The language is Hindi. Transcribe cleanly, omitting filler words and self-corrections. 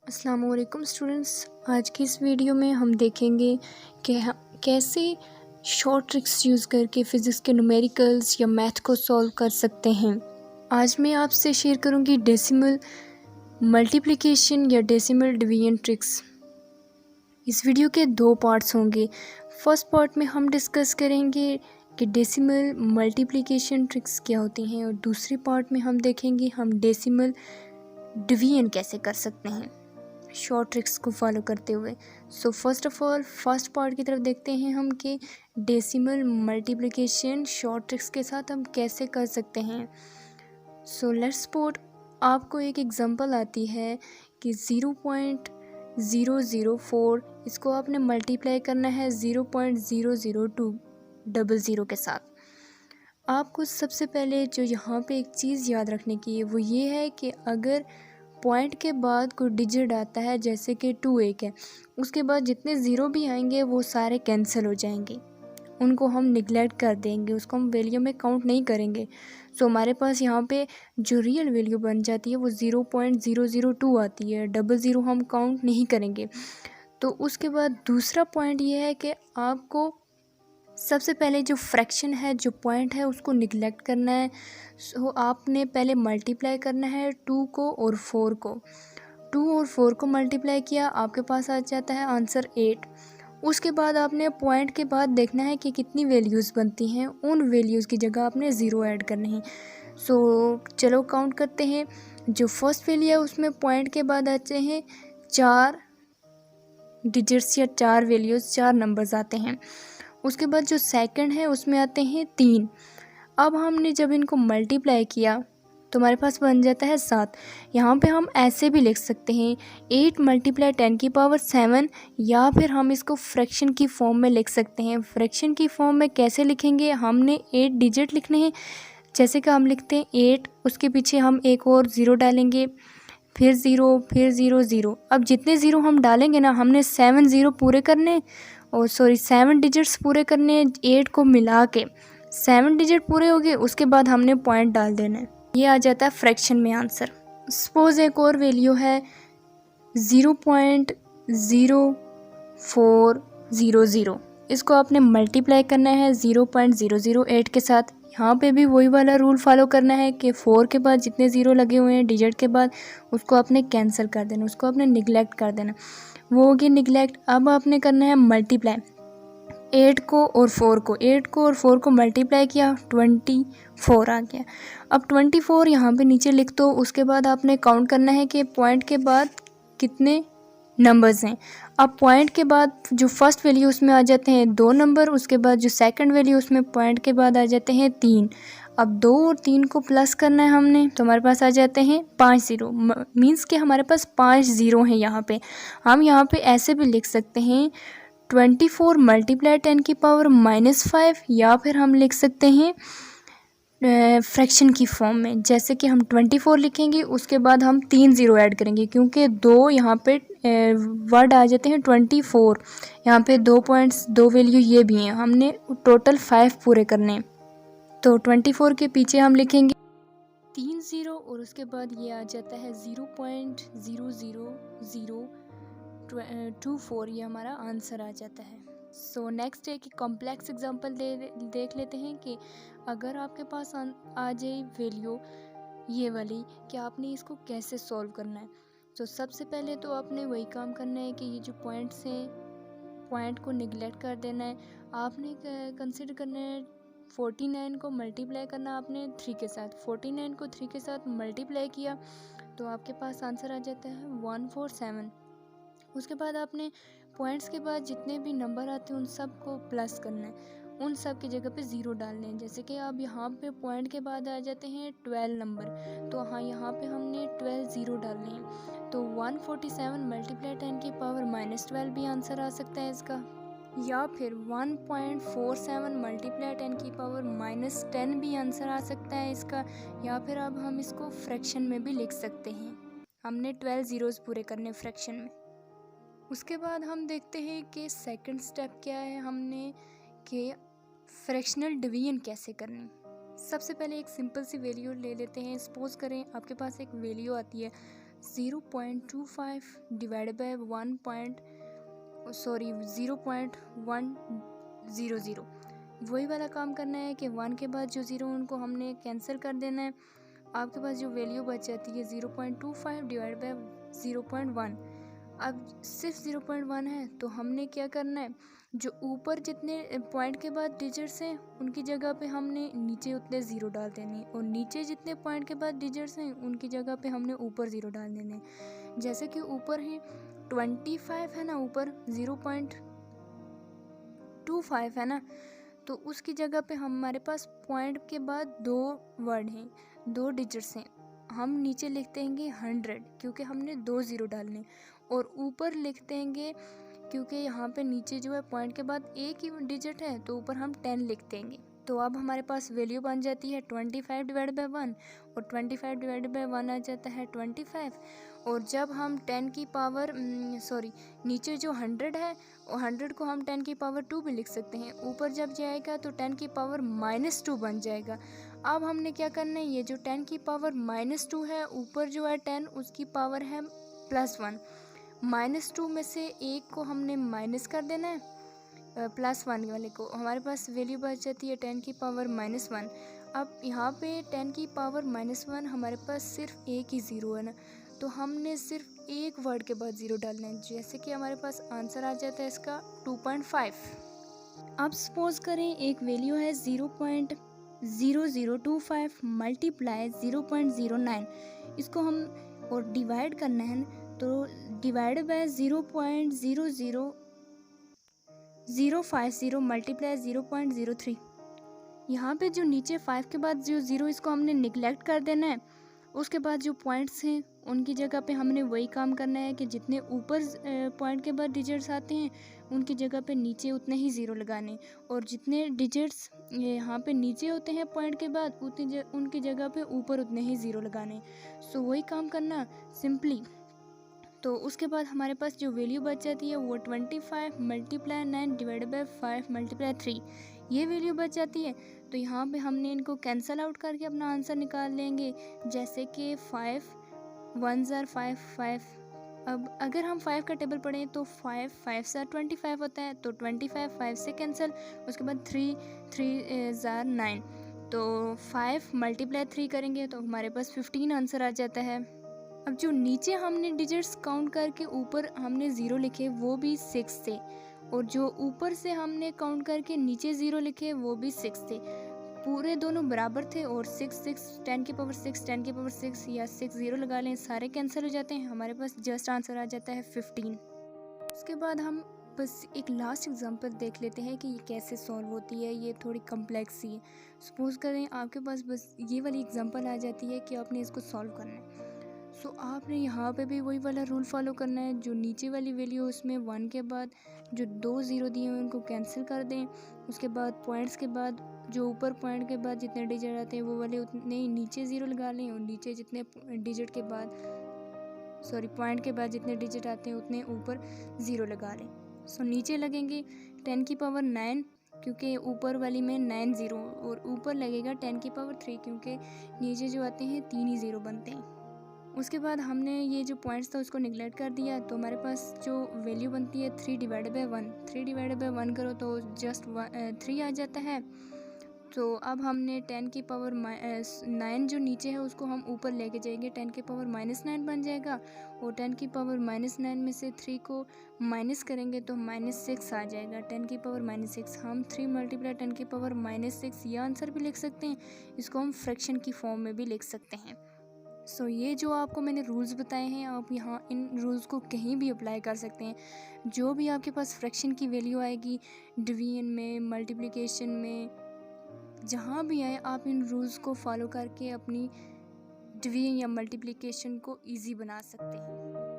अस्सलाम वालेकुम स्टूडेंट्स। आज की इस वीडियो में हम देखेंगे कि कैसे शॉर्ट ट्रिक्स यूज़ करके फ़िज़िक्स के न्यूमेरिकल्स या मैथ को सॉल्व कर सकते हैं। आज मैं आपसे शेयर करूंगी डेसिमल मल्टीप्लिकेशन या डेसिमल डिवीजन ट्रिक्स। इस वीडियो के दो पार्ट्स होंगे। फर्स्ट पार्ट में हम डिस्कस करेंगे कि डेसिमल मल्टीप्लिकेशन ट्रिक्स क्या होती हैं और दूसरी पार्ट में हम देखेंगे हम डेसिमल डिवीजन कैसे कर सकते हैं शॉर्ट ट्रिक्स को फॉलो करते हुए। So first of all first part की तरफ देखते हैं हम कि डेसिमल मल्टीप्लिकेशन शॉर्ट ट्रिक्स के साथ हम कैसे कर सकते हैं। सो लेट्स सपोज आपको एक एग्जांपल आती है कि 0.004 इसको आपने मल्टीप्लाई करना है 0.00200 के साथ। आपको सबसे पहले जो यहाँ पे एक चीज़ याद रखने की है वो ये है कि अगर पॉइंट के बाद कोई डिजिट आता है जैसे कि 2 एक है, उसके बाद जितने ज़ीरो भी आएंगे वो सारे कैंसिल हो जाएंगे, उनको हम निगलेक्ट कर देंगे, उसको हम वैल्यू में काउंट नहीं करेंगे। सो हमारे पास यहाँ पे जो रियल वैल्यू बन जाती है वो 0.002 आती है, 00 हम काउंट नहीं करेंगे। तो उसके बाद दूसरा पॉइंट ये है कि आपको सबसे पहले जो फ्रैक्शन है, जो पॉइंट है, उसको निगलेक्ट करना है। सो आपने पहले मल्टीप्लाई करना है 2 को और 4 को। 2 और 4 को मल्टीप्लाई किया, आपके पास आ जाता है आंसर 8। उसके बाद आपने पॉइंट के बाद देखना है कि कितनी वैल्यूज़ बनती हैं, उन वैल्यूज़ की जगह आपने ज़ीरो ऐड करने हैं। सो चलो काउंट करते हैं। जो फर्स्ट वैल्यू है उसमें पॉइंट के बाद आते हैं 4 डिजिट्स या 4 वैल्यूज़, 4 नंबर्स आते हैं। उसके बाद जो सेकंड है उसमें आते हैं 3। अब हमने जब इनको मल्टीप्लाई किया तो हमारे पास बन जाता है 7। यहाँ पे हम ऐसे भी लिख सकते हैं 8 × 10⁻7, या फिर हम इसको फ्रैक्शन की फॉर्म में लिख सकते हैं। फ्रैक्शन की फॉर्म में कैसे लिखेंगे, हमने 8 डिजिट लिखने हैं। जैसे कि हम लिखते हैं 8, उसके पीछे हम एक और ज़ीरो डालेंगे, फिर ज़ीरो, फिर ज़ीरो, ज़ीरो। अब जितने ज़ीरो हम डालेंगे ना, हमने 7 ज़ीरो पूरे करने, और 7 डिजिट्स पूरे करने, 8 को मिला के 7 डिजिट पूरे हो गए, उसके बाद हमने पॉइंट डाल देना है। ये आ जाता है फ्रैक्शन में आंसर। सपोज एक और वैल्यू है 0.0400, इसको आपने मल्टीप्लाई करना है 0.008 के साथ। यहाँ पे भी वही वाला रूल फॉलो करना है कि 4 के बाद जितने ज़ीरो लगे हुए हैं डिजिट के बाद, उसको आपने कैंसिल कर देना, उसको आपने निगलेक्ट कर देना, वो हो गया निगलेक्ट। अब आपने करना है मल्टीप्लाई 8 को और 4 को, 8 को और 4 को मल्टीप्लाई किया, 24 आ गया। अब 24 यहाँ पे नीचे लिख दो। उसके बाद आपने काउंट करना है कि पॉइंट के बाद कितने नंबर्स हैं। अब पॉइंट के बाद जो फर्स्ट वैल्यू उसमें आ जाते हैं 2 नंबर, उसके बाद जो सेकंड वैल्यू उसमें पॉइंट के बाद आ जाते हैं 3। अब 2 और 3 को प्लस करना है हमने, तो हमारे पास आ जाते हैं 5 ज़ीरो, मीन्स कि हमारे पास 5 ज़ीरो हैं यहाँ पे। हम यहाँ पे ऐसे भी लिख सकते हैं 24 × 10⁻⁻5, या फिर हम लिख सकते हैं फ्रैक्शन की फॉर्म में। जैसे कि हम 24 लिखेंगे, उसके बाद हम 3 ज़ीरो ऐड करेंगे, क्योंकि 2 यहाँ पे वर्ड आ जाते हैं 24, यहाँ पे 2 पॉइंट्स, 2 वैल्यू ये भी हैं, हमने टोटल 5 पूरे करने। तो 24 के पीछे हम लिखेंगे 3 ज़ीरो, और उसके बाद ये आ जाता है 0.00024, ये हमारा आंसर आ जाता है। सो नेक्स्ट एक कॉम्प्लेक्स एग्जांपल देख लेते हैं कि अगर आपके पास आ जाए वैल्यू ये वाली, कि आपने इसको कैसे सॉल्व करना है। तो सबसे पहले तो आपने वही काम करना है कि ये जो पॉइंट्स हैं, पॉइंट को निगलेक्ट कर देना है। आपने कंसिडर करना है 49 को मल्टीप्लाई करना आपने 3 के साथ। 49 को 3 के साथ मल्टीप्लाई किया तो आपके पास आंसर आ जाता है 147। उसके बाद आपने पॉइंट्स के बाद जितने भी नंबर आते हैं उन सब को प्लस करना है, उन सब की जगह पे ज़ीरो डालने हैं। जैसे कि अब यहाँ पे पॉइंट के बाद आ जाते हैं 12 नंबर, तो हाँ यहाँ पे हमने 12 ज़ीरो डालने हैं। तो 147 × 10⁻12 भी आंसर आ सकता है इसका, या फिर 1.47 × 10⁻10 भी आंसर आ सकता है इसका, या फिर अब हम इसको फ्रैक्शन में भी लिख सकते हैं। हमने 12 ज़ीरोज़ पूरे करने फ्रैक्शन में। उसके बाद हम देखते हैं कि सेकंड स्टेप क्या है, हमने कि फ्रैक्शनल डिवीजन कैसे करनी। सबसे पहले एक सिंपल सी वैल्यू ले लेते हैं। सपोज करें आपके पास एक वैल्यू आती है 0.25 डिवाइड बाय 0.100। वही वाला काम करना है कि 1 के बाद जो ज़ीरो उनको हमने कैंसिल कर देना है। आपके पास जो वैल्यू बच जाती है 0.25 डिवाइड बाय 0.1। अब सिर्फ 0.1 है तो हमने क्या करना है, जो ऊपर जितने पॉइंट के बाद डिजिट्स हैं उनकी जगह पे हमने नीचे उतने ज़ीरो डाल देने हैं, और नीचे जितने पॉइंट के बाद डिजिट्स हैं उनकी जगह पे हमने ऊपर ज़ीरो डाल देने हैं। जैसे कि ऊपर है 25 है ना, ऊपर 0.25 है ना, तो उसकी जगह पे हमारे पास पॉइंट के बाद 2 वर्ड हैं, 2 डिजिट्स हैं। हम नीचे लिख देंगे 100 क्योंकि हमने 2 ज़ीरो डालने, और ऊपर लिख देंगे क्योंकि यहाँ पे नीचे जो है पॉइंट के बाद एक ही डिजिट है तो ऊपर हम 10 लिख देंगे। तो अब हमारे पास वैल्यू बन जाती है 25 डिवाइड बाय 1, और 25 डिवाइड बाय 1 आ जाता है 25। और जब हम 10 की पावर नीचे जो 100 है और 100 को हम 10 की पावर 2 भी लिख सकते हैं, ऊपर जब जाएगा तो 10 की पावर -2 बन जाएगा। अब हमने क्या करना है, ये जो 10 की पावर -2 है, ऊपर जो है 10 उसकी पावर है +1। -2 में से एक को हमने माइनस कर देना है, +1 वाले को। हमारे पास वैल्यू बच जाती है 10 की पावर -1। अब यहाँ पे 10 की पावर -1 हमारे पास सिर्फ एक ही ज़ीरो है ना, तो हमने सिर्फ एक वर्ड के बाद ज़ीरो डालना है। जैसे कि हमारे पास आंसर आ जाता है इसका 2.5। अब सपोज करें एक वैल्यू है 0.0025 मल्टीप्लाई 0.09, इसको हम और डिवाइड करना है, तो डिवाइड बाय 0.00050 मल्टीप्लाई 0.03। यहाँ पे जो नीचे 5 के बाद जो ज़ीरो इसको हमने निगलेक्ट कर देना है। उसके बाद जो पॉइंट्स हैं उनकी जगह पे हमने वही काम करना है कि जितने ऊपर पॉइंट के बाद डिजिट्स आते हैं उनकी जगह पे नीचे उतने ही ज़ीरो लगाने, और जितने डिजिट्स यहाँ पे नीचे होते हैं पॉइंट के बाद उनकी जगह पे ऊपर उतने ही ज़ीरो लगाने। सो वही काम करना सिंपली। तो उसके बाद हमारे पास जो वैल्यू बच जाती है वो 25 मल्टीप्लाई 9 डिवाइड बाय 5 मल्टीप्लाई 3, ये वैल्यू बच जाती है। तो यहाँ पे हमने इनको कैंसल आउट करके अपना आंसर निकाल लेंगे, जैसे कि 5 1 ज़ार 5। अब अगर हम 5 का टेबल पढ़ें तो 5 5 ज़ार 25 होता है, तो 25 5 से कैंसिल, उसके बाद 3 3 ज़ार 9, तो 5 मल्टीप्लाई 3 करेंगे तो हमारे पास 15 आंसर आ जाता है। अब जो नीचे हमने डिजिट्स काउंट करके ऊपर हमने ज़ीरो लिखे वो भी 6 थे, और जो ऊपर से हमने काउंट करके नीचे ज़ीरो लिखे वो भी 6 थे। पूरे दोनों बराबर थे, और 6 6 10 की पावर 6 10 की पावर 6 या 6 ज़ीरो लगा लें, सारे कैंसिल हो जाते हैं, हमारे पास जस्ट आंसर आ जाता है 15। उसके बाद हम बस एक लास्ट एग्जांपल देख लेते हैं कि ये कैसे सॉल्व होती है। ये थोड़ी कम्प्लेक्स ही है। सपोज़ करें आपके पास बस ये वाली एग्जांपल आ जाती है कि आपने इसको सॉल्व करना है। सो आपने यहाँ पे भी वही वाला रूल फॉलो करना है, जो नीचे वाली वैल्यू उसमें 1 के बाद जो 2 ज़ीरो दिए हैं उनको कैंसिल कर दें। उसके बाद पॉइंट्स के बाद जो ऊपर पॉइंट के बाद जितने डिजिट आते हैं वो वाले उतने ही नीचे ज़ीरो लगा लें, और नीचे जितने डिजिट के बाद पॉइंट के बाद जितने डिजिट आते हैं उतने ऊपर ज़ीरो लगा लें। सो नीचे लगेंगे 10 की पावर 9 क्योंकि ऊपर वाली में 9 ज़ीरो, और ऊपर लगेगा 10 की पावर 3 क्योंकि नीचे जो आते हैं 3 ही ज़ीरो बनते हैं। उसके बाद हमने ये जो पॉइंट्स था उसको निगलेक्ट कर दिया, तो हमारे पास जो वैल्यू बनती है 3 डिवाइड बाय 1। 3 डिवाइड बाय 1 करो तो जस्ट 3 आ जाता है। तो अब हमने 10 की पावर 9 जो नीचे है उसको हम ऊपर लेके जाएंगे, 10 की पावर -9 बन जाएगा, और 10 की पावर -9 में से 3 को माइनस करेंगे तो -6 आ जाएगा। 10 की पावर -6 हम 3 मल्टीप्लाई 10 की पावर -6 यह आंसर भी लिख सकते हैं, इसको हम फ्रैक्शन की फॉर्म में भी लिख सकते हैं। सो ये जो आपको मैंने रूल्स बताए हैं, आप यहाँ इन रूल्स को कहीं भी अप्लाई कर सकते हैं। जो भी आपके पास फ्रैक्शन की वैल्यू आएगी, डिवीजन में, मल्टीप्लिकेशन में, जहाँ भी आए, आप इन रूल्स को फॉलो करके अपनी डिवीजन या मल्टीप्लिकेशन को इजी बना सकते हैं।